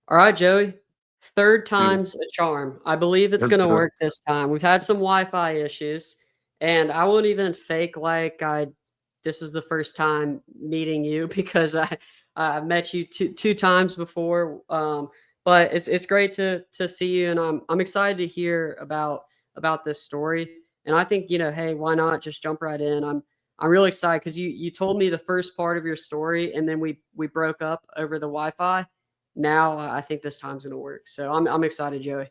All right, Joey. Third Dude, time's a charm. I believe it's let's gonna go. work this time. We've had some Wi-Fi issues, and I won't even fake like I this is the first time meeting you because I've met you two times before. But it's great to see you, and I'm excited to hear about this story. And I think hey, why not just jump right in? I'm really excited because you told me the first part of your story, and then we broke up over the Wi-Fi. Now I think this time's gonna work. So I'm excited, Joey.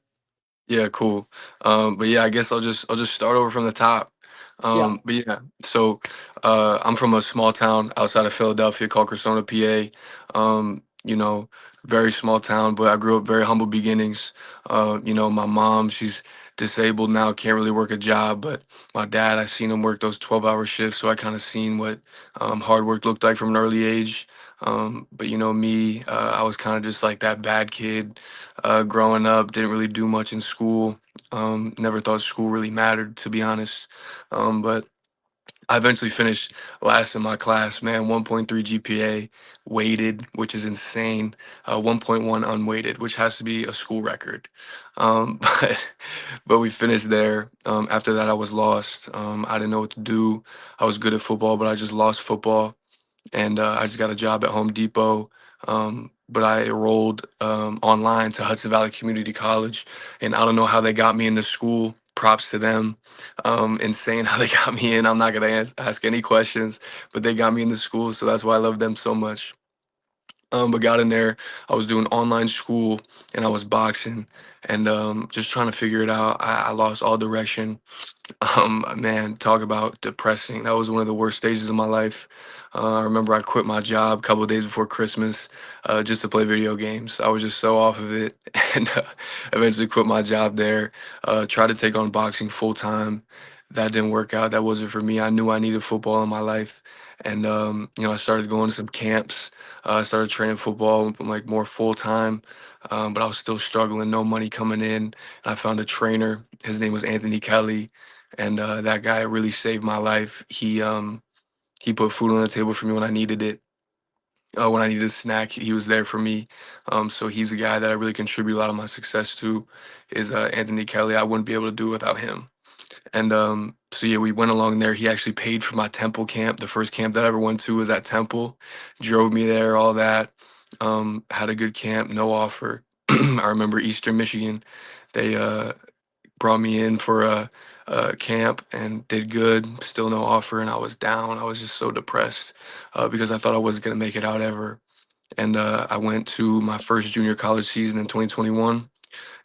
Yeah, cool. But yeah, I guess I'll just start over from the top. Yeah. But yeah, so I'm from a small town outside of Philadelphia called Cressona, PA. You know, very small town, but I grew up very humble beginnings. My mom, she's disabled now, can't really work a job, but my dad, I seen him work those 12-hour shifts, so I kind of seen what hard work looked like from an early age. But me, I was kind of just like that bad kid growing up, didn't really do much in school. Never thought school really mattered, to be honest. But I eventually finished last in my class, man. 1.3 GPA weighted, which is insane. 1.1 unweighted, which has to be a school record. But we finished there. After that, I was lost. I didn't know what to do. I was good at football, but I just lost football, and I just got a job at Home Depot. But I enrolled online to Hudson Valley Community College, and I don't know how they got me into school. Props to them. Insane how they got me in. I'm not gonna ask any questions, but they got me into school, so that's why I love them so much. But got in there. I was doing online school, and I was boxing, and just trying to figure it out. I lost all direction. Man, talk about depressing. That was one of the worst stages of my life. I remember I quit my job a couple of days before Christmas just to play video games. I was just so off of it, and eventually quit my job there. Tried to take on boxing full time. That didn't work out. That wasn't for me. I knew I needed football in my life, and I started going to some camps. I started training football like more full time, but I was still struggling. No money coming in. And I found a trainer. His name was Anthony Kelly, and that guy really saved my life. He put food on the table for me when I needed it. When I needed a snack, he was there for me. So he's a guy that I really contribute a lot of my success to. Is Anthony Kelly? I wouldn't be able to do it without him. And so yeah, we went along there. He actually paid for my Temple camp. The first camp that I ever went to was at Temple. Drove me there, all that. Had a good camp, no offer. I remember Eastern Michigan. They brought me in for a camp and did good. Still no offer, and I was down. I was just so depressed because I thought I wasn't gonna make it out ever. And I went to my first junior college season in 2021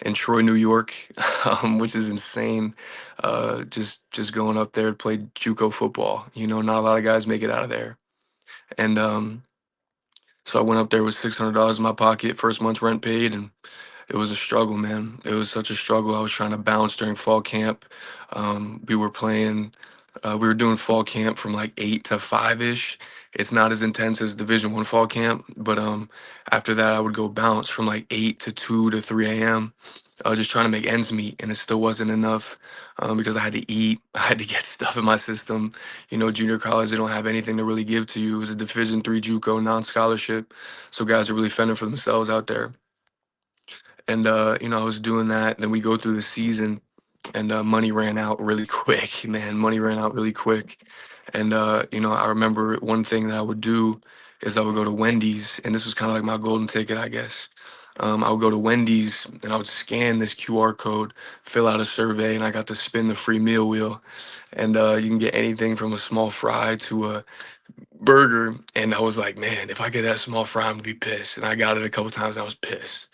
in Troy, New York, which is insane. Just going up there to play JUCO football. Not a lot of guys make it out of there. And so I went up there with $600 in my pocket, first month's rent paid, and it was a struggle, man. It was such a struggle. I was trying to bounce during fall camp. We were playing, we were doing fall camp from like 8 to 5 ish. It's not as intense as Division 1 fall camp, but after that, I would go bounce from like 8 to 2 to 3 a.m. I was just trying to make ends meet, and it still wasn't enough because I had to eat. I had to get stuff in my system. Junior college, they don't have anything to really give to you. It was a Division 3 JUCO non-scholarship, so guys are really fending for themselves out there. And I was doing that. Then we go through the season, and money ran out really quick. Man, money ran out really quick. And I remember one thing that I would do is I would go to Wendy's, and this was kind of like my golden ticket, I guess. I would go to Wendy's and I would scan this QR code, fill out a survey, and I got to spin the free meal wheel. And you can get anything from a small fry to a burger. And I was like, man, if I get that small fry, I'm gonna be pissed. And I got it a couple times. And I was pissed.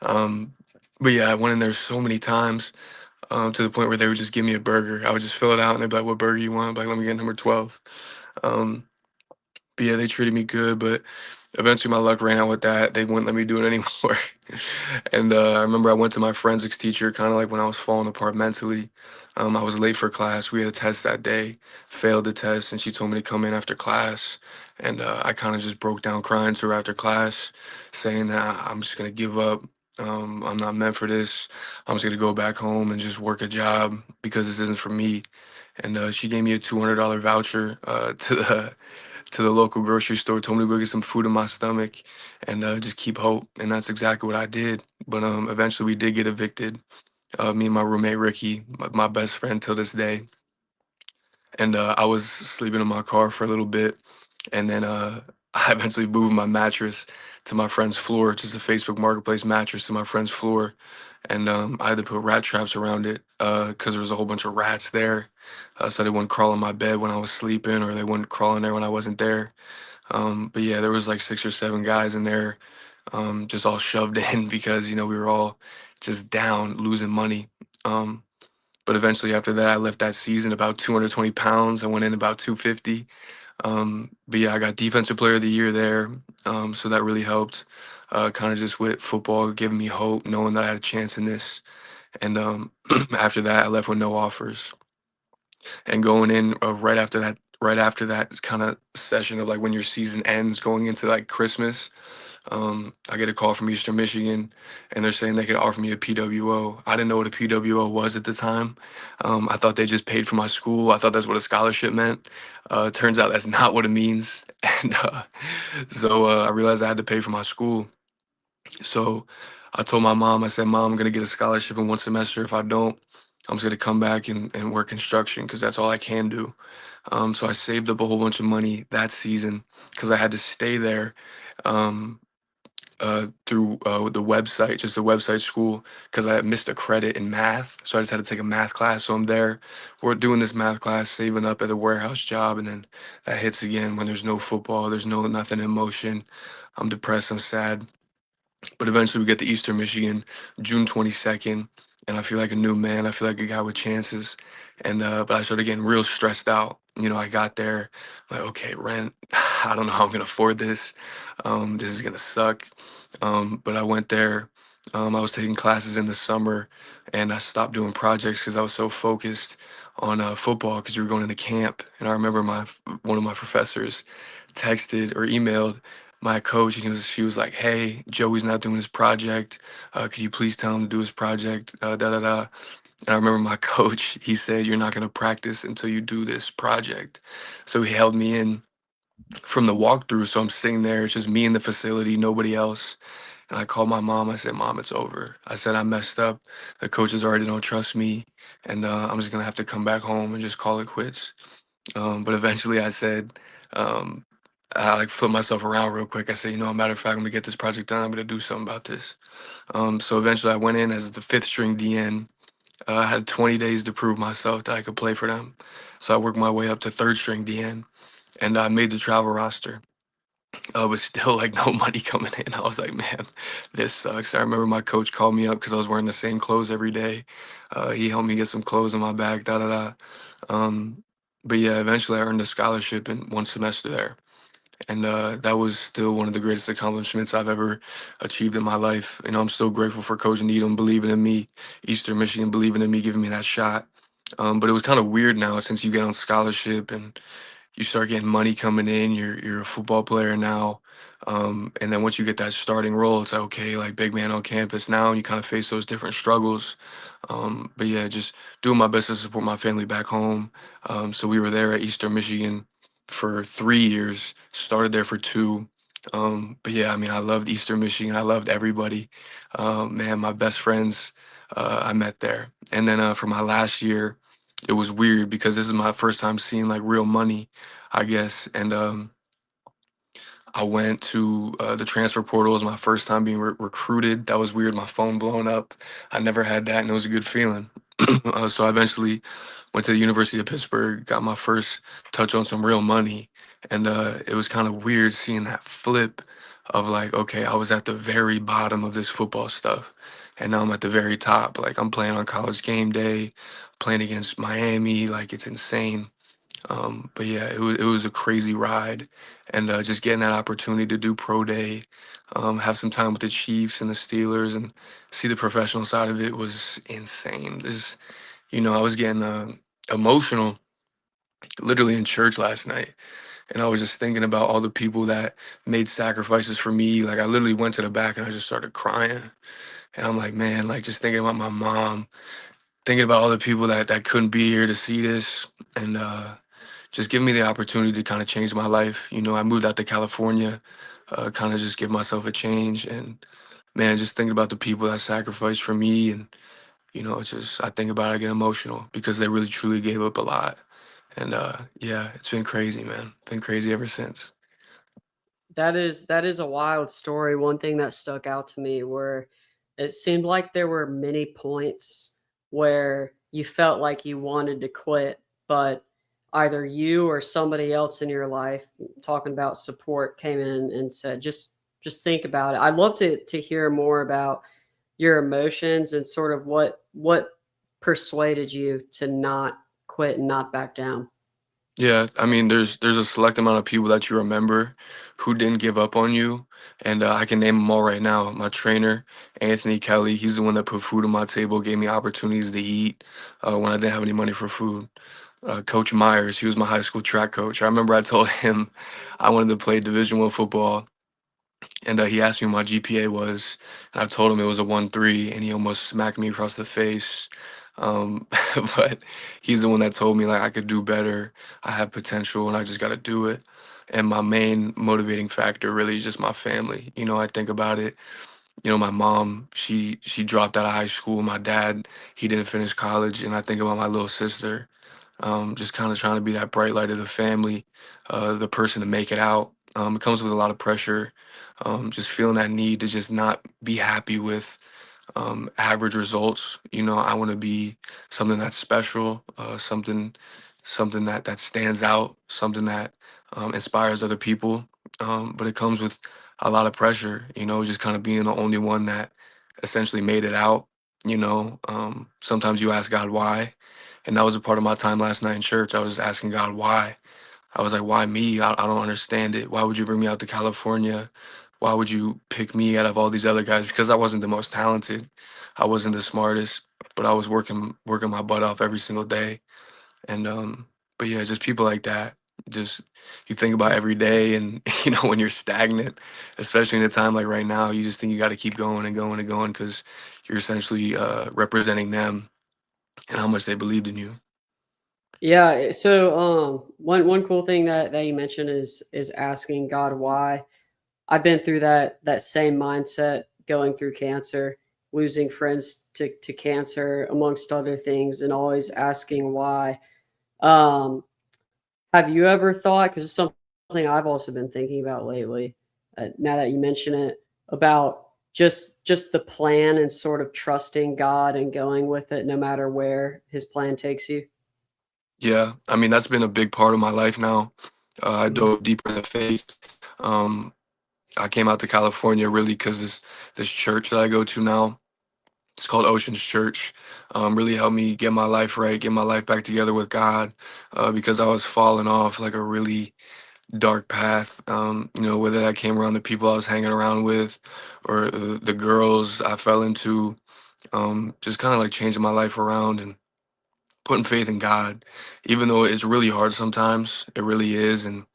Um, but yeah, I went in there so many times to the point where they would just give me a burger. I would just fill it out and they'd be like, "What burger you want?" I'd be like, "Let me get number 12." Um, but yeah, they treated me good, but eventually my luck ran out with that. They wouldn't let me do it anymore. And I remember I went to my forensics teacher kind of like when I was falling apart mentally. I was late for class. We had a test that day, failed the test, and she told me to come in after class. And I kind of just broke down crying to her after class, saying that I'm just going to give up. I'm not meant for this. I'm just going to go back home and just work a job because this isn't for me. And she gave me a $200 voucher to the local grocery store, told me to go get some food in my stomach, and just keep hope. And that's exactly what I did. But eventually we did get evicted. Me and my roommate Ricky, my best friend till this day, and I was sleeping in my car for a little bit, and then I eventually moved my mattress to my friend's floor, just a Facebook Marketplace mattress to my friend's floor, and I had to put rat traps around it because there was a whole bunch of rats there, so they wouldn't crawl in my bed when I was sleeping, or they wouldn't crawl in there when I wasn't there. But yeah, there was like 6 or 7 guys in there, just all shoved in because we were all just down, losing money. Um, but eventually, after that, I left that season about 220 pounds. I went in about 250. But yeah, I got Defensive Player of the Year there. So that really helped. Kind of just with football giving me hope, knowing that I had a chance in this. And after that, I left with no offers. And going in right after that kind of session of like when your season ends, going into like Christmas, I get a call from Eastern Michigan, and they're saying they could offer me a PWO. I didn't know what a PWO was at the time. I thought they just paid for my school. I thought that's what a scholarship meant. Turns out that's not what it means. And so I realized I had to pay for my school. So I told my mom, I said, Mom, I'm going to get a scholarship in one semester. If I don't, I'm just going to come back and work construction because that's all I can do. So I saved up a whole bunch of money that season because I had to stay there. Um, through the website, just the website school, because I had missed a credit in math. So I just had to take a math class. So I'm there, we're doing this math class, saving up at a warehouse job, and then that hits again when there's no football, there's no nothing in motion. I'm depressed, I'm sad. But eventually we get to Eastern Michigan, June 22nd, and I feel like a new man. I feel like a guy with chances. And but I started getting real stressed out. I got there, like, okay, rent. I don't know how I'm gonna afford this. This is gonna suck. But I went there. I was taking classes in the summer, and I stopped doing projects because I was so focused on football because we were going into camp. And I remember one of my professors texted or emailed my coach, and she was like, "Hey, Joey's not doing his project. Could you please tell him to do his project?" Da da da. And I remember my coach. He said, "You're not going to practice until you do this project." So he held me in from the walkthrough. So I'm sitting there, it's just me in the facility, nobody else. And I called my mom. I said, "Mom, it's over." I said, "I messed up. The coaches already don't trust me, and I'm just gonna have to come back home and just call it quits." But eventually I said, um, I like flipped myself around real quick. I said, matter of fact, I'm gonna get this project done. I'm gonna do something about this. So eventually I went in as the fifth string DN. I had 20 days to prove myself that I could play for them. So I worked my way up to third string DN, and I made the travel roster. But still, like, no money coming in. I was like, man, this sucks. I remember my coach called me up because I was wearing the same clothes every day. He helped me get some clothes in my bag, da da da. But yeah, eventually I earned a scholarship in one semester there. And that was still one of the greatest accomplishments I've ever achieved in my life. I'm still grateful for Coach Needham believing in me, Eastern Michigan believing in me, giving me that shot. But it was kind of weird now since you get on scholarship and you start getting money coming in. You're a football player now, and then once you get that starting role, it's like, okay, like big man on campus now, and you kind of face those different struggles. But yeah, just doing my best to support my family back home. So we were there at Eastern Michigan for 3 years. Started there for two. But yeah, I mean, I loved Eastern Michigan. I loved everybody. Man, my best friends I met there. And then for my last year, it was weird because this is my first time seeing like real money, I guess. And I went to the transfer portal. It was my first time being recruited. That was weird. My phone blowing up. I never had that, and it was a good feeling. So I eventually went to the University of Pittsburgh, got my first touch on some real money, and it was kind of weird seeing that flip of like, okay, I was at the very bottom of this football stuff, and now I'm at the very top. Like I'm playing on college game day, playing against Miami. Like it's insane. But yeah, it was a crazy ride, and just getting that opportunity to do pro day, have some time with the Chiefs and the Steelers, and see the professional side of it was insane. I was getting emotional literally in church last night, and I was just thinking about all the people that made sacrifices for me. Like I literally went to the back and I just started crying, and I'm like, man, like just thinking about my mom, thinking about all the people that couldn't be here to see this, and just giving me the opportunity to kind of change my life. You know, I moved out to California, kind of just give myself a change. And man, just thinking about the people that sacrificed for me, and you know, it's just I think about it, I get emotional because they really truly gave up a lot. And yeah, it's been crazy, man. Been crazy ever since. That is a wild story. One thing that stuck out to me where it seemed like there were many points where you felt like you wanted to quit, but either you or somebody else in your life, talking about support, came in and said, just think about it. I'd love to hear more about your emotions and sort of what persuaded you to not quit and not back down. Yeah, I mean, there's a select amount of people that you remember who didn't give up on you, and I can name them all right now. My trainer, Anthony Kelly, he's the one that put food on my table, gave me opportunities to eat when I didn't have any money for food. Coach Myers, he was my high school track coach. I remember I told him I wanted to play Division I football, and he asked me what my GPA was, and I told him it was a 1.3, and he almost smacked me across the face. Um, but he's the one that told me like I could do better, I have potential, and I just got to do it. And my main motivating factor really is just my family. You know, I think about it. You know, my mom, she dropped out of high school. My dad, he didn't finish college, and I think about my little sister, just kind of trying to be that bright light of the family, the person to make it out. It comes with a lot of pressure, just feeling that need to just not be happy with average results. You know, I want to be something that's special, something that stands out, something that inspires other people. But it comes with a lot of pressure. You know, just kind of being the only one that essentially made it out. You know, sometimes you ask God why, and that was a part of my time last night in church. I was asking God why. I was like, why me? I don't understand it. Why would you bring me out to California? Why would you pick me out of all these other guys? Because I wasn't the most talented. I wasn't the smartest, but I was working my butt off every single day. And but yeah, just people like that. Just you think about every day, and you know when you're stagnant, especially in a time like right now, you just think you got to keep going and going and going because you're essentially representing them and how much they believed in you. Yeah, so one cool thing that you mentioned is asking God why. I've been through that same mindset going through cancer, losing friends to cancer amongst other things, and always asking why. Um, have you ever thought, because it's something I've also been thinking about lately, now that you mention it, about just the plan and sort of trusting God and going with it no matter where his plan takes you? Yeah, I mean that's been a big part of my life now. I Mhm. dove deeper into faith. Um, I came out to California really because this church that I go to now, it's called Oceans Church, really helped me get my life right, get my life back together with God, because I was falling off like a really dark path. You know, whether that came around the people I was hanging around with, or the girls I fell into, just kind of like changing my life around and putting faith in God, even though it's really hard sometimes. It really is, and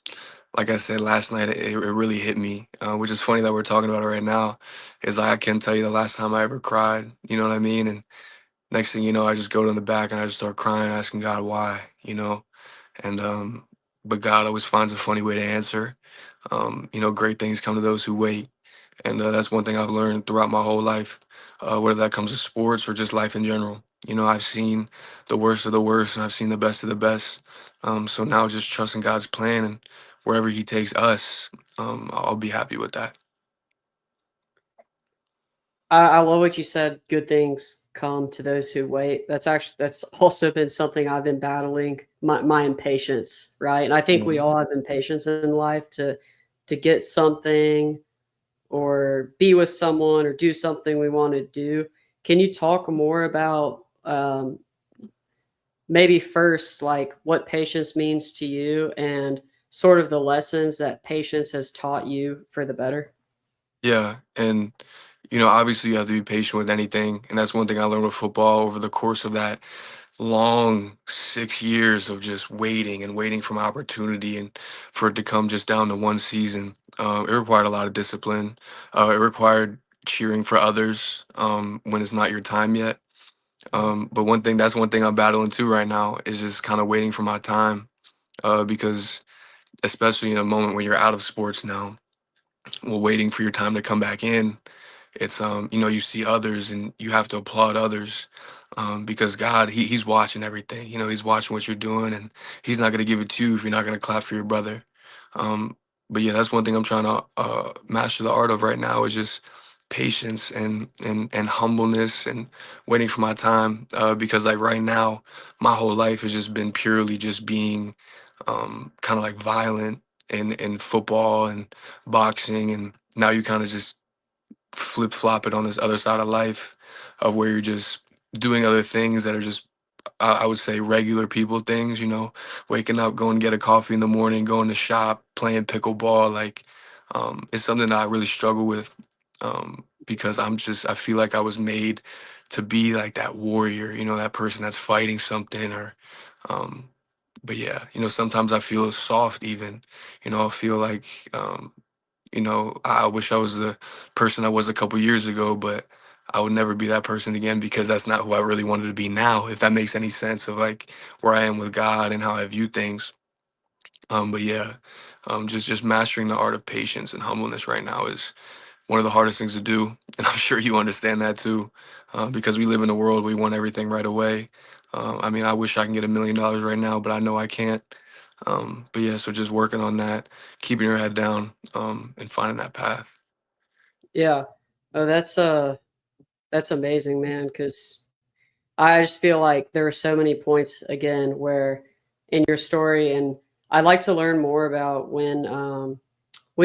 like I said last night, it really hit me, which is funny that we're talking about it right now. Is like I can't tell you the last time I ever cried. You know what I mean? And next thing you know, I just go to the back and I just start crying, asking God why. You know, and but God always finds a funny way to answer. You know, great things come to those who wait, and that's one thing I've learned throughout my whole life, whether that comes to sports or just life in general. You know, I've seen the worst of the worst, and I've seen the best of the best. So now just trusting God's plan, and wherever He takes us, I'll be happy with that. I love what you said. Good things come to those who wait. That's also been something I've been battling, my impatience, right? And I think we Mhm. all have impatience in life to get something or be with someone or do something we want to do. Can you talk more about maybe first like what patience means to you and sort of the lessons that patience has taught you for the better? Yeah, and you know, obviously you have to be patient with anything, and that's one thing I learned with football over the course of that long 6 years of just waiting and waiting for my opportunity and for it to come just down to one season. It required a lot of discipline. It required cheering for others when it's not your time yet. But one thing, that's one thing I'm battling too right now is just kind of waiting for my time. because especially in a moment when you're out of sports now, well, waiting for your time to come back in, it's you know, you see others and you have to applaud others, because God, he's watching everything. You know, he's watching what you're doing, and he's not going to give it to you if you're not going to clap for your brother. um but yeah, that's one thing I'm trying to master the art of right now, is just patience and humbleness and waiting for my time, because like right now my whole life has just been purely just being kind of like violent in football and boxing, and now you kind of just flip flop it on this other side of life, of where you're just doing other things that are just, I would say, regular people things, you know, waking up, going to get a coffee in the morning, going to shop, playing pickleball. Like, it's something that I really struggle with, because I feel like I was made to be like that warrior, you know, that person that's fighting something, or, um, but yeah, you know, sometimes I feel soft even, you know, I feel like, you know, I wish I was the person I was a couple years ago, but I would never be that person again, because that's not who I really wanted to be now, if that makes any sense of like where I am with God and how I view things. But yeah, just mastering the art of patience and humbleness right now is one of the hardest things to do, and I'm sure you understand that too, because we live in a world we want everything right away. I mean, I wish I can get $1 million right now, but I know I can't. But yeah, so just working on that, keeping your head down, and finding that path. Yeah. Oh, that's amazing, man. Because I just feel like there are so many points again where in your story, and I'd like to learn more about when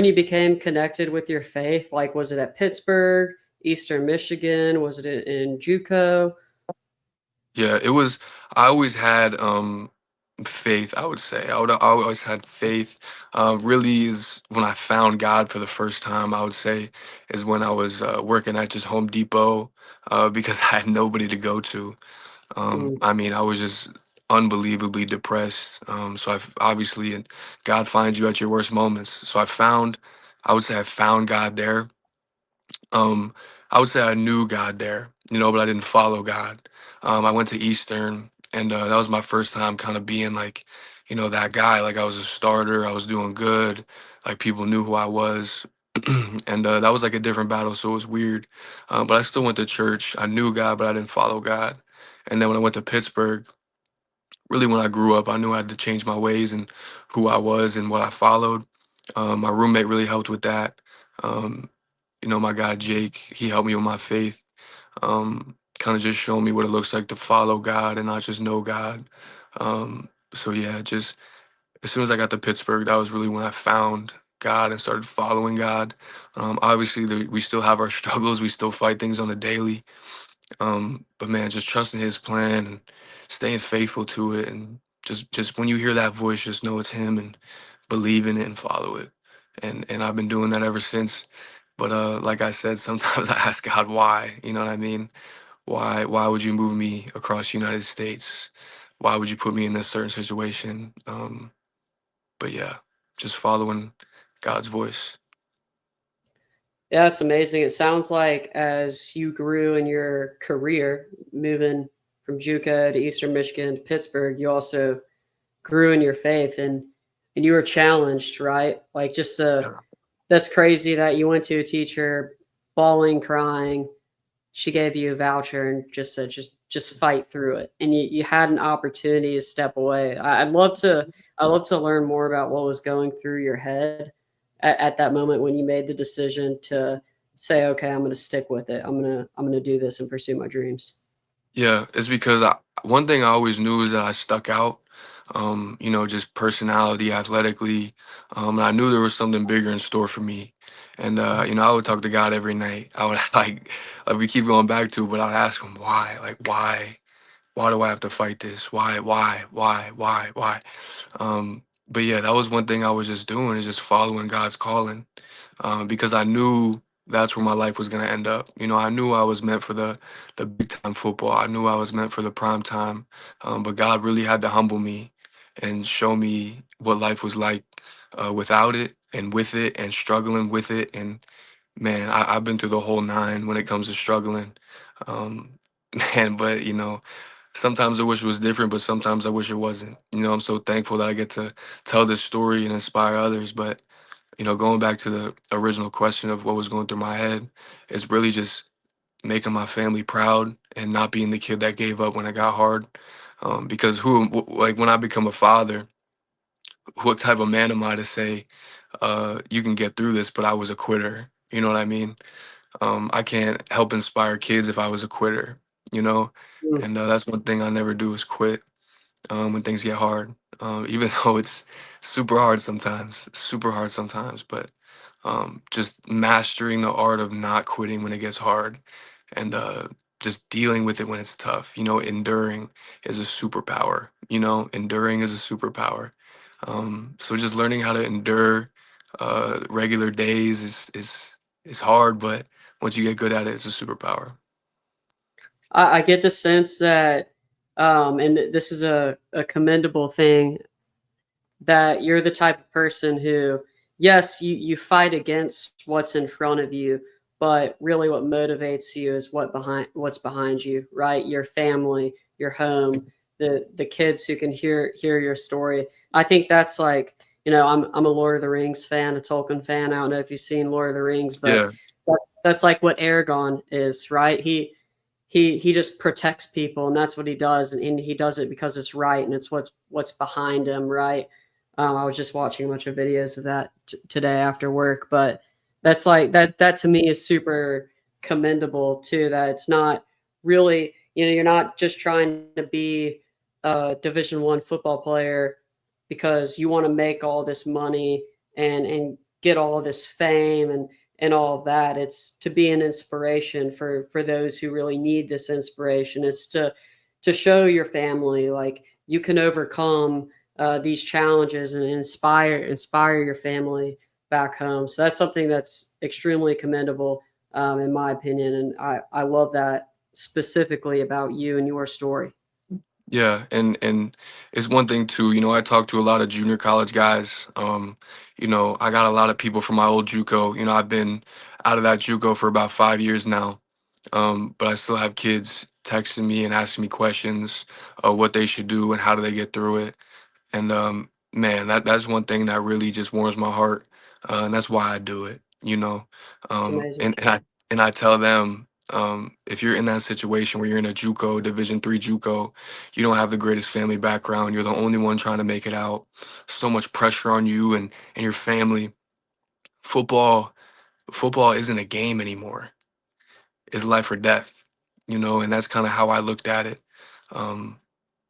you became connected with your faith. Like, was it at Pittsburgh, Eastern Michigan? Was it in JUCO? Yeah, it was. I always had faith. I would say I always had faith. Really, is when I found God for the first time. I would say is when I was working at just Home Depot, because I had nobody to go to. Mm, I mean, I was just unbelievably depressed. So I've obviously, and God finds you at your worst moments. So I would say I found God there. um, I would say I knew God there, you know, but I didn't follow God. I went to Eastern, and that was my first time kind of being like, you know, that guy. Like I was a starter, I was doing good, like people knew who I was, and that was like a different battle, so it was weird. But I still went to church. I knew God, but I didn't follow God. And then when I went to Pittsburgh, really when I grew up, I knew I had to change my ways and who I was and what I followed. My roommate really helped with that. Um, you know, my guy Jake, he helped me with my faith. Kind of just showed me what it looks like to follow God and not just know God. So yeah, just as soon as I got to Pittsburgh, that was really when I found God and started following God. Obviously, we still have our struggles. We still fight things on a daily. But man, just trusting His plan and staying faithful to it, and just when you hear that voice, just know it's Him and believe in it and follow it. And I've been doing that ever since. But like I said, sometimes I ask God why. You know what I mean? Why would you move me across the United States? Why would you put me in this certain situation? But yeah, just following God's voice. yeah, it's amazing. It sounds like as you grew in your career, moving from JUCO to Eastern Michigan to Pittsburgh, you also grew in your faith, and you were challenged, right? Like, just Yeah. that's crazy that you went to a teacher bawling, crying. She gave you a voucher and just said, just fight through it. And you had an opportunity to step away. I'd love to learn more about what was going through your head at that moment when you made the decision to say, okay, I'm going to stick with it. I'm going to do this and pursue my dreams. Yeah, it's because one thing I always knew is that I stuck out. You know, just personality, athletically, and I knew there was something bigger in store for me. And you know, I would talk to God every night. I would like we keep going back to, it, but I'd ask Him why, like why do I have to fight this? Why? But yeah, that was one thing I was just doing, is just following God's calling, because I knew that's where my life was gonna end up. You know, I knew I was meant for the big time football. I knew I was meant for the prime time. But God really had to humble me and show me what life was like, without it and with it and struggling with it. And man, I've been through the whole nine when it comes to struggling. Um, man, but you know. sometimes I wish it was different, but sometimes I wish it wasn't. You know, I'm so thankful that I get to tell this story and inspire others. But going back to the original question of what was going through my head, it's really just making my family proud and not being the kid that gave up when it got hard. Because like when I become a father, what type of man am I to say, you can get through this, but I was a quitter? You know what I mean? I can't help inspire kids if I was a quitter, you know? Mm. And that's one thing I never do is quit when things get hard. Even though it's super hard sometimes, but just mastering the art of not quitting when it gets hard and just dealing with it when it's tough. Enduring is a superpower. Enduring is a superpower. So just learning how to endure regular days is hard, but once you get good at it, it's a superpower. I get the sense that, and this is a commendable thing, that you're the type of person who, yes, you fight against what's in front of you, but really what motivates you is what's behind you, right? Your family, your home, the kids who can hear your story. I think that's like, I'm a Lord of the Rings fan, a Tolkien fan. I don't know if you've seen Lord of the Rings, but Yeah, that's like what Aragon is, right? He just protects people, and that's what he does, and he does it because it's right, and it's what's behind him, right? I was just watching a bunch of videos of that today after work, but that's like that to me is super commendable too. That it's not really, you're not just trying to be a Division 1 football player because you want to make all this money and get all this fame and all of that. It's to be an inspiration for those who really need this inspiration. It's to show your family like you can overcome these challenges and inspire your family back home. So that's something that's extremely commendable, in my opinion, and I love that specifically about you and your story. yeah, and it's one thing too. I talk to a lot of junior college guys. I got a lot of people from my old JUCO. I've been out of that JUCO for about 5 years now. But I still have kids texting me and asking me questions, what they should do and how do they get through it. And man, that's one thing that really just warms my heart, and that's why I do it. It's amazing. And I tell them, if you're in that situation where you're in a JUCO, Division 3 JUCO, you don't have the greatest family background. You're the only one trying to make it out. So much pressure on you and your family. Football, football isn't a game anymore. It's life or death. And that's kind of how I looked at it. Um,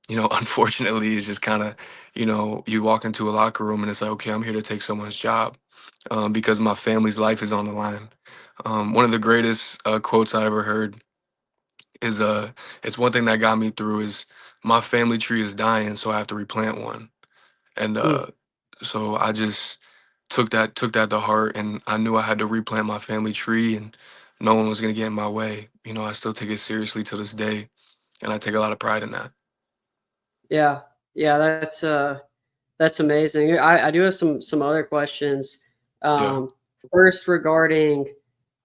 unfortunately, it's just kind of, you walk into a locker room and it's like, okay, I'm here to take someone's job because my family's life is on the line. One of the greatest quotes I ever heard is, it's one thing that got me through is my family tree is dying, so I have to replant one. And Mm. so I just took that to heart, and I knew I had to replant my family tree, and no one was gonna get in my way. I still take it seriously to this day, and I take a lot of pride in that. Yeah, yeah, that's amazing. I do have some other questions. Yeah. Um, First, regarding,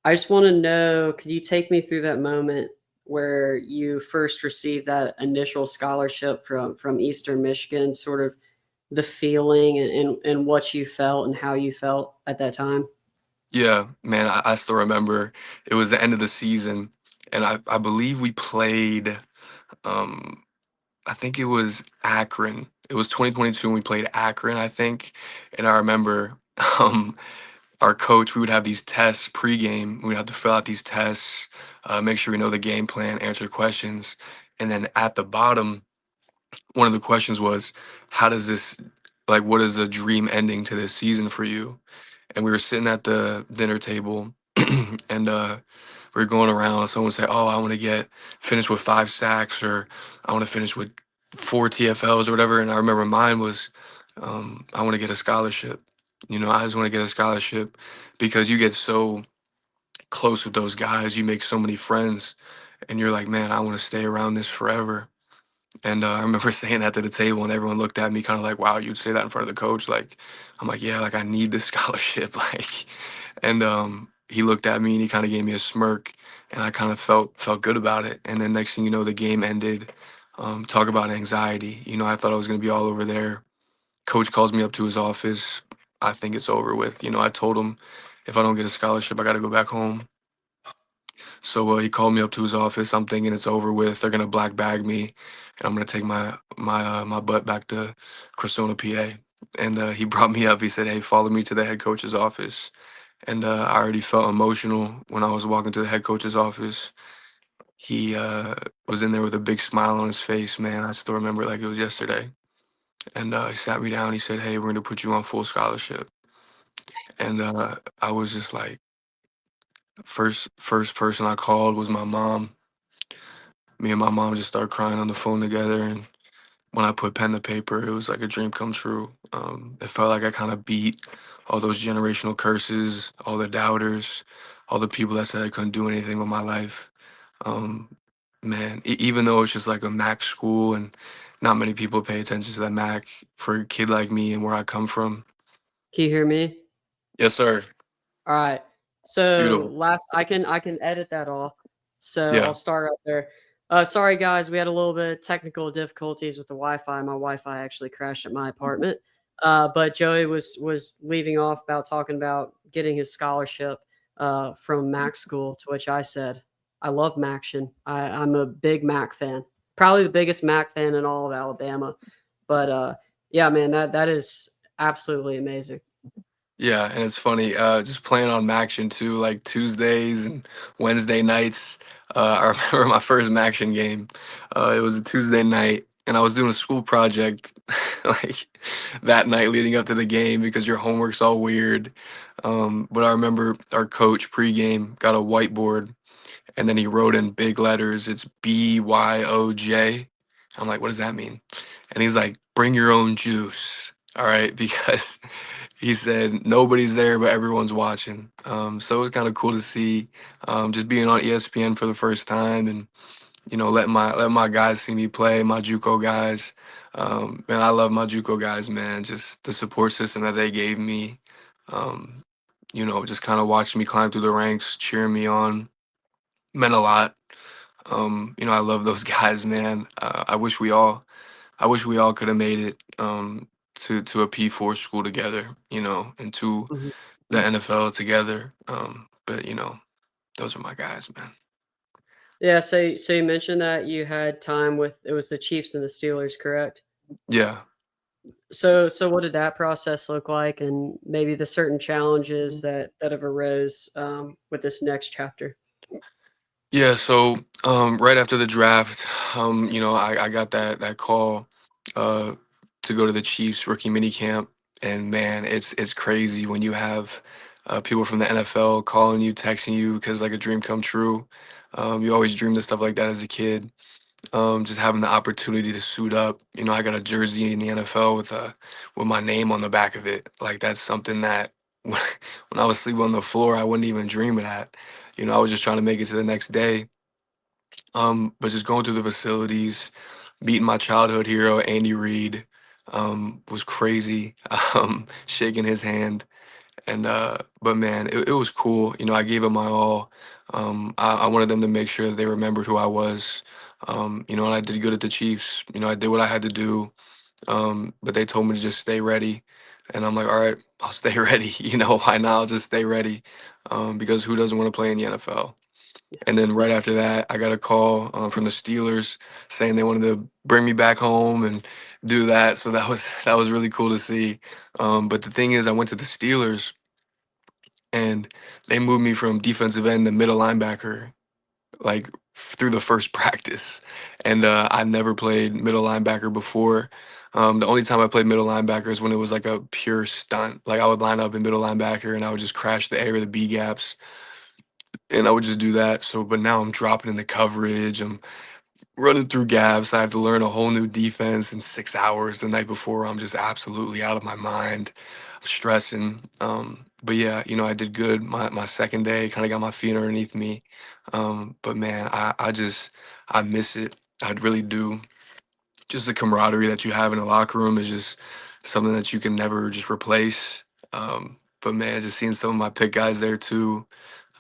I just want to know, could you take me through that moment where you first received that initial scholarship from Eastern Michigan, sort of the feeling and what you felt and how you felt at that time? Yeah, man, I still remember it was the end of the season, and I believe we played, um, I think it was Akron. It was 2022 and we played Akron, I think. And I remember um, our coach, we would have these tests pregame. We'd have to fill out these tests, make sure we know the game plan, answer questions. And then at the bottom, one of the questions was, how does this, like, what is a dream ending to this season for you? And we were sitting at the dinner table and we were going around. Someone would say, oh, I want to get finished with 5 sacks, or I want to finish with 4 TFLs or whatever. And I remember mine was, I want to get a scholarship. I just want to get a scholarship because you get so close with those guys. You make so many friends and you're like, man, I want to stay around this forever. And I remember saying that to the table, and everyone looked at me kind of like, "Wow, you'd say that in front of the coach?" Like, I'm like, "Yeah, like I need this scholarship." Like, and he looked at me and he kind of gave me a smirk, and I kind of felt good about it. And then next thing you know, the game ended. Talk about anxiety. I thought I was going to be all over there. Coach calls me up to his office. I think it's over with. I told him if I don't get a scholarship, I got to go back home. So he called me up to his office. I'm thinking it's over with. They're gonna black bag me, and I'm gonna take my butt back to Cressona, PA. And he brought me up. He said, "Hey, follow me to the head coach's office." And I already felt emotional when I was walking to the head coach's office. He was in there with a big smile on his face. Man, I still remember it like it was yesterday. And he sat me down. He said, "Hey, we're gonna put you on full scholarship." And I was just like, first person I called was my mom. Me and my mom just started crying on the phone together. And when I put pen to paper, it was like a dream come true. It felt like I kind of beat all those generational curses, all the doubters, all the people that said I couldn't do anything with my life. Um, Man, even though it's just like a Mac school and not many people pay attention to that Mac, for a kid like me and where I come from. Can you hear me? Yes, sir. All right. So Beautiful. last I can edit that all. So Yeah. I'll start up there. Sorry guys, we had a little bit of technical difficulties with the Wi-Fi. My Wi-Fi actually crashed at my apartment. But Joey was leaving off about talking about getting his scholarship from Mac school, to which I said, I love Maction. I'm a big Mac fan. Probably the biggest Mac fan in all of Alabama. But yeah, man, that is absolutely amazing. Yeah, and it's funny, just playing on Maction too, like Tuesdays and Wednesday nights. I remember my first Maction game. It was a Tuesday night, and I was doing a school project like that night leading up to the game because your homework's all weird. But I remember our coach pregame got a whiteboard, and then he wrote in big letters, "It's BYOJ." I'm like, "What does that mean?" And he's like, "Bring your own juice." All right, because he said nobody's there, but everyone's watching. So it was kind of cool to see, just being on ESPN for the first time, and let my guys see me play, my JUCO guys. And I love my JUCO guys, man. Just the support system that they gave me. Um, just kind of watching me climb through the ranks, cheering me on, meant a lot. I love those guys, man. I wish we all could have made it to a P4 school together, and to Mhm. the NFL together. But those are my guys, man. Yeah, so you mentioned that you had time with it was the Chiefs and the Steelers, correct? Yeah. So what did that process look like, and maybe the certain challenges that have arose with this next chapter? Yeah, so right after the draft, I got that call uh, to go to the Chiefs rookie mini camp, and man, it's crazy when you have people from the NFL calling you, texting you because like a dream come true. You always dreamed of stuff like that as a kid. Just having the opportunity to suit up. I got a jersey in the NFL with my name on the back of it. Like that's something that when I was sleeping on the floor, I wouldn't even dream of that. I was just trying to make it to the next day. But just going through the facilities, meeting my childhood hero, Andy Reid, was crazy. Shaking his hand. And but man, it was cool. I gave it my all. I wanted them to make sure that they remembered who I was. And I did good at the Chiefs. I did what I had to do. But they told me to just stay ready. And I'm like, all right, I'll stay ready. Why not? I'll just stay ready. Because who doesn't want to play in the NFL? And then right after that, I got a call from the Steelers saying they wanted to bring me back home and do that. So that was really cool to see. But the thing is, I went to the Steelers and they moved me from defensive end to middle linebacker like through the first practice. And I never played middle linebacker before. The only time I played middle linebacker is when it was like a pure stunt. Like I would line up in middle linebacker and I would just crash the A or the B gaps and I would just do that. So, but now I'm dropping in the coverage. I'm running through gaps. I have to learn a whole new defense in 6 hours. The night before, I'm just absolutely out of my mind. I'm stressing. But yeah, I did good. My second day, kind of got my feet underneath me. But man, I miss it. I really do. Just the camaraderie that you have in the locker room is just something that you can never just replace. But man, just seeing some of my pick guys there too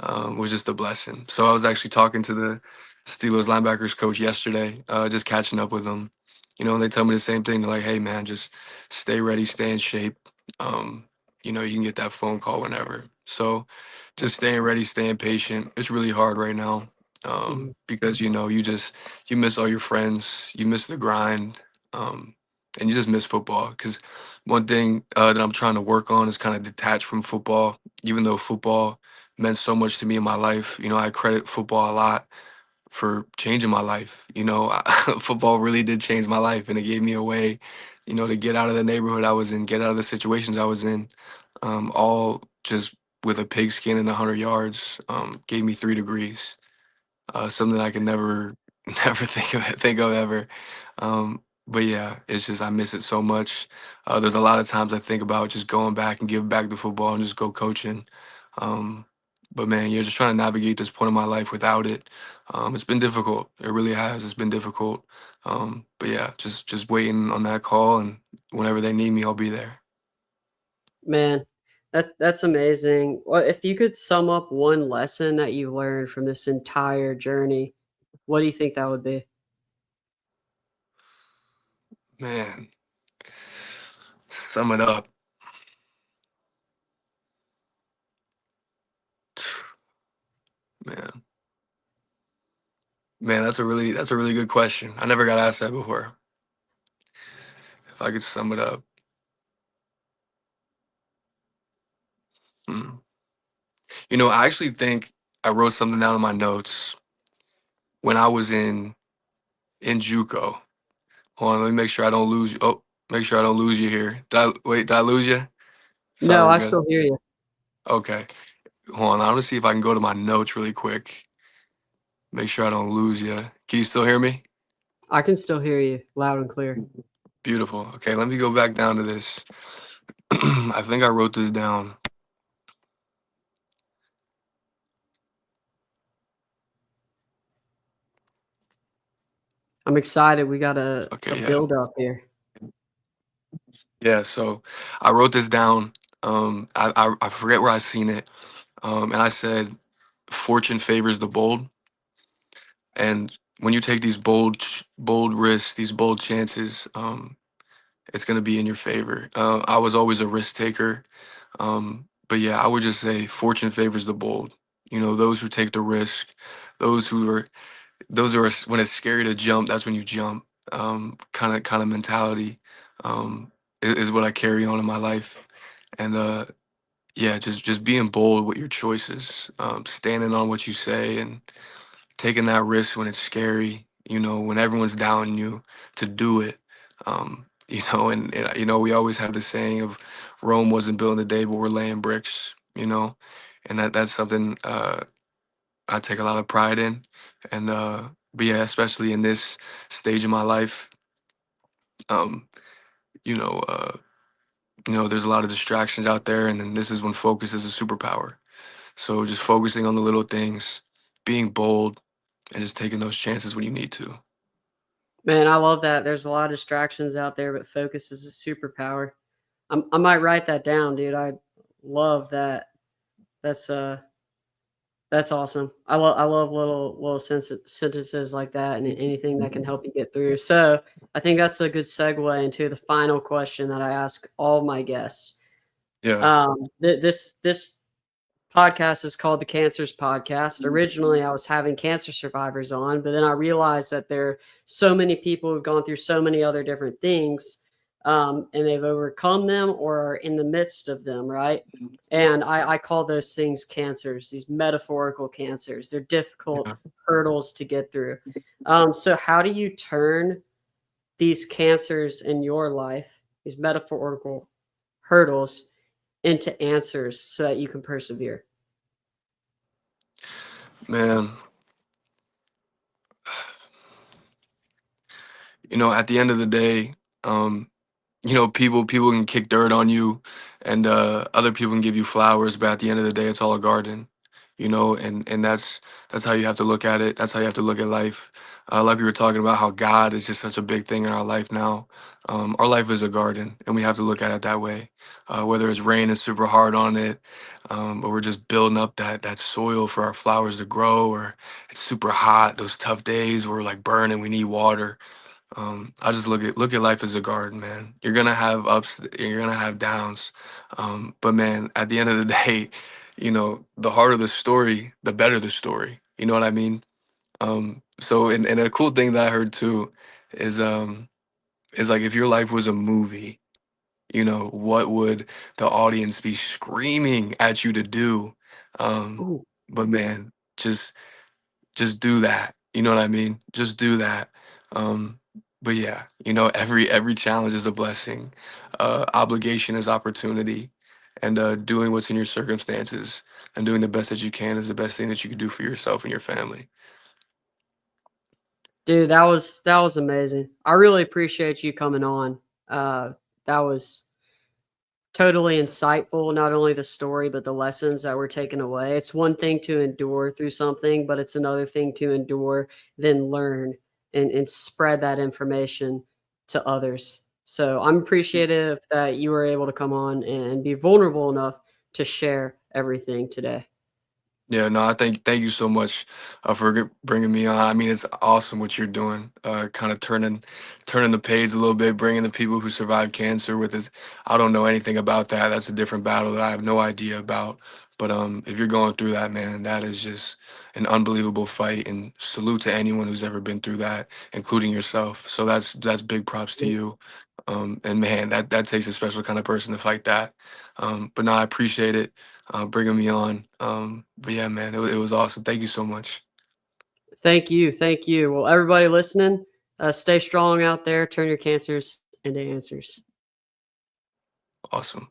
was just a blessing. So I was actually talking to Steelers linebackers coach yesterday, just catching up with them. And they tell me the same thing. They're like, "Hey, man, just stay ready, stay in shape. Um, you can get that phone call whenever." So, just staying ready, staying patient. It's really hard right now, Mhm. because you miss all your friends, you miss the grind, and you just miss football. Because one thing that I'm trying to work on is kind of detach from football. Even though football meant so much to me in my life, I credit football a lot for changing my life. Football really did change my life, and it gave me a way, to get out of the neighborhood I was in, get out of the situations I was in, all just with a pigskin and 100 yards. Gave me 3 degrees, something I can never, never think of ever. But yeah, it's just I miss it so much. There's a lot of times I think about just going back and give back to football and just go coaching. Um, but man, you're just trying to navigate this point in my life without it. It's been difficult. It really has. It's been difficult. But yeah, just waiting on that call, and whenever they need me, I'll be there. Man, that's amazing. Well, if you could sum up one lesson that you learned from this entire journey, what do you think that would be? Man, sum it up. Man, man, that's a really good question. I never got asked that before. If I could sum it up. Hmm. I actually think I wrote something down in my notes when I was in JUCO. Hold on, let me make sure I don't lose you. Oh, make sure I don't lose you here. Did I lose you? Sorry, No, we're I good. still hear you. Okay. Hold on, I'm gonna see if I can go to my notes really quick. Make sure I don't lose you. Can you still hear me? I can still hear you loud and clear. Beautiful. Okay, let me go back down to this. I think I wrote this down. I'm excited. We got a Okay, yeah. build up here. Yeah, so I wrote this down. I forget where I seen it. And I said, "Fortune favors the bold." And when you take these bold risks, these bold chances, it's going to be in your favor. I was always a risk taker, but yeah, I would just say fortune favors the bold. Those who take the risk, those who are when it's scary to jump, that's when you jump. Kind of mentality, is what I carry on in my life, and yeah, just being bold with your choices, standing on what you say, and taking that risk when it's scary, when everyone's doubting you to do it. And we always have the saying of Rome wasn't built in a day, but we're laying bricks. And that's something I take a lot of pride in. And but yeah, especially in this stage of my life, um, you know, uh, there's a lot of distractions out there, and then this is when focus is a superpower. So just focusing on the little things, being bold, and just taking those chances when you need to. Man, I love that. There's a lot of distractions out there, but focus is a superpower. I might write that down, dude. I love that. That's that's awesome. I love little sentences like that, and anything that can help you get through. So I think that's a good segue into the final question that I ask all my guests. Yeah. This podcast is called the Cancers Podcast. Originally, I was having cancer survivors on, but then I realized that there are so many people who've gone through so many other different things, and they've overcome them or are in the midst of them, right? And I call those things cancers, these metaphorical cancers. They're difficult Yeah. hurdles to get through. So, how do you turn these cancers in your life, these metaphorical hurdles, into answers so that you can persevere? Man, at the end of the day, um, people can kick dirt on you, and other people can give you flowers, but at the end of the day, it's all a garden. you know, and that's how you have to look at it. That's how you have to look at life. Like we were talking about how God is just such a big thing in our life now. Our life is a garden, and we have to look at it that way. Whether it's raining super hard on it, but we're just building up that soil for our flowers to grow, or it's super hot, those tough days where we're like burning, we need water. I just look at life as a garden, man. You're gonna have ups, you're gonna have downs, but man, at the end of the day, you know, the harder the story, the better the story. You know what I mean? So, and a cool thing that I heard too is is like if your life was a movie, you know, what would the audience be screaming at you to do? Um, Ooh, but man, just do that. You know what I mean? Just do that. Um, but yeah, you know, every challenge is a blessing. Obligation is opportunity, and doing what's in your circumstances and doing the best that you can is the best thing that you can do for yourself and your family. dude, that was amazing. I really appreciate you coming on. That was totally insightful, not only the story, but the lessons that were taken away. It's one thing to endure through something, but it's another thing to endure, then learn and spread that information to others. So I'm appreciative that you were able to come on and be vulnerable enough to share everything today. Yeah, no, I thank you so much for bringing me on. I mean, it's awesome what you're doing. Kind of turning the page a little bit, bringing the people who survived cancer with it. I don't know anything about that. That's a different battle that I have no idea about. But if you're going through that, man, that is just an unbelievable fight. And salute to anyone who's ever been through that, including yourself. So that's big props to you. And man, that takes a special kind of person to fight that. But no, I appreciate it bringing me on. But yeah, man, it was awesome. Thank you so much. Thank you. Thank you. Well, everybody listening, stay strong out there. Turn your cancers into answers. Awesome.